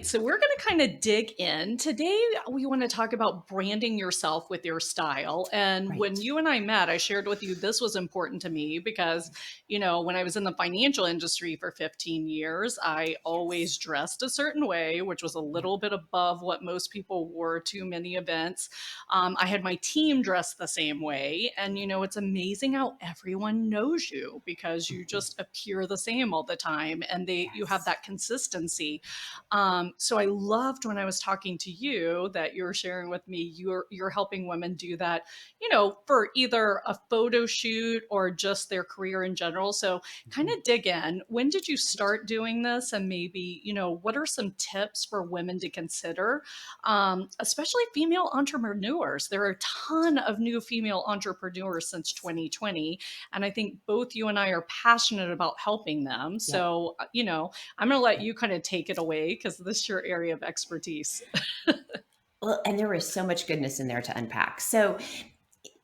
So we're going to kind of dig in. Today, we want to talk about branding yourself with your style. And Right. when you and I met, I shared with you this was important to me because, when I was in the financial industry for 15 years, I always Yes. dressed a certain way, which was a Yeah. little bit above what most people wore to many events. I had my team dressed the same way. And, it's amazing how everyone knows you because you Mhm. just appear the same all the time and you have Yes. that consistency. So I loved when I was talking to you that you're sharing with me you're helping women do that, for either a photo shoot or just their career in general. So kind Mhm. of dig in. When did you Right. start doing this? And maybe, what are some tips for women to consider, especially female entrepreneurs? There are a ton of new female entrepreneurs since 2020. And I think both you and I are passionate about helping them. Yep. So, I'm going to let Yep. you kind of take it away because this is your area of expertise. Well, and there was so much goodness in there to unpack. So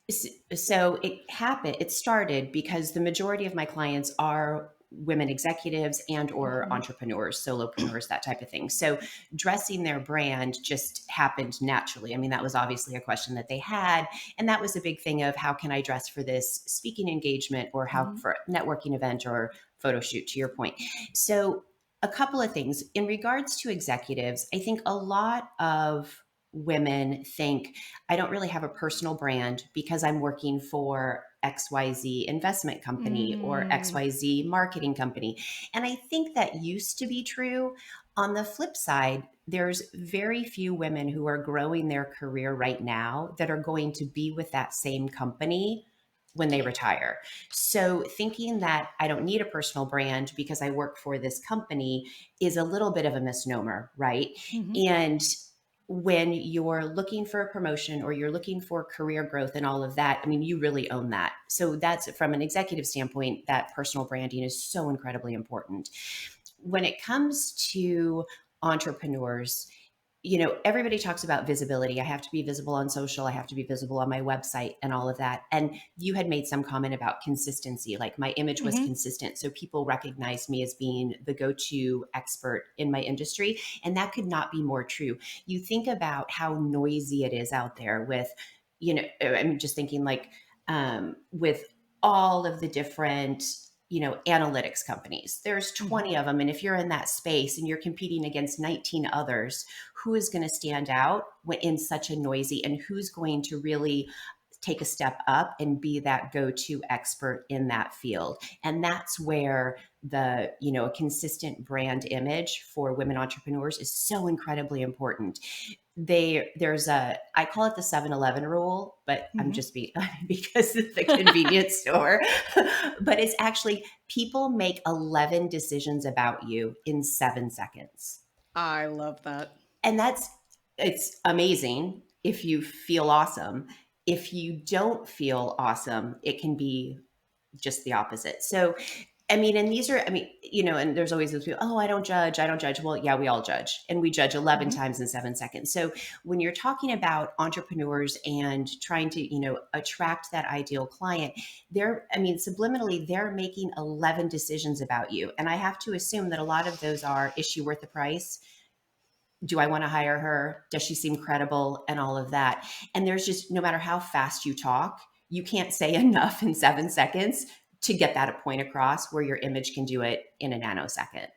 it happened. It started because the majority of my clients are women executives and or Mhm. entrepreneurs, solopreneurs, that type of thing. So dressing their brand just happened naturally. I mean, that was obviously a question that they had, and that was a big thing of how can I dress for this speaking engagement or how Mhm. for networking event or photo shoot, to your point. So a couple of things in regards to executives, I think a lot of women think I don't really have a personal brand because I'm working for XYZ investment company or Mm. XYZ marketing company. And I think that used to be true. On the flip side, there's very few women who are growing their career right now that are going to be with that same company when they retire. So thinking that I don't need a personal brand because I work for this company is a little bit of a misnomer, right? Mhm. And when you're looking for a promotion or you're looking for career growth and all of that, I mean, you really own that. So that's from an executive standpoint, that personal branding is so incredibly important. When it comes to entrepreneurs, everybody talks about visibility. I have to be visible on social. I have to be visible on my website and all of that. And you had made some comment about consistency, like my image was Mhm. consistent. So people recognize me as being the go to expert in my industry. And that could not be more true. You think about how noisy it is out there with, I'm just thinking like with all of the different analytics companies. There's Mhm. 20 of them, and if you're in that space and you're competing against 19 others, who is going to stand out in such a noisy, and who's going to really take a step up and be that go-to expert in that field? And that's where a consistent brand image for women entrepreneurs is so incredibly important. There's a, I call it the 7-Eleven rule, but I'm Mhm. just being because it's the convenience store. But it's actually people make 11 decisions about you in 7 seconds. I love that. And it's amazing if you feel awesome. If you don't feel awesome, it can be just the opposite. So, I mean, and these are, I mean, and there's always those people, oh, I don't judge. I don't judge. Well, yeah, we all judge, and we judge 11 Mhm. times in 7 seconds. So when you're talking about entrepreneurs and trying to, attract that ideal client, I mean, subliminally, they're making 11 decisions about you. And I have to assume that a lot of those are, is she worth the price? Do I want to hire her? Does she seem credible? And all of that. And there's just, no matter how fast you talk, you can't say enough in 7 seconds to get that point across where your image can do it in a nanosecond.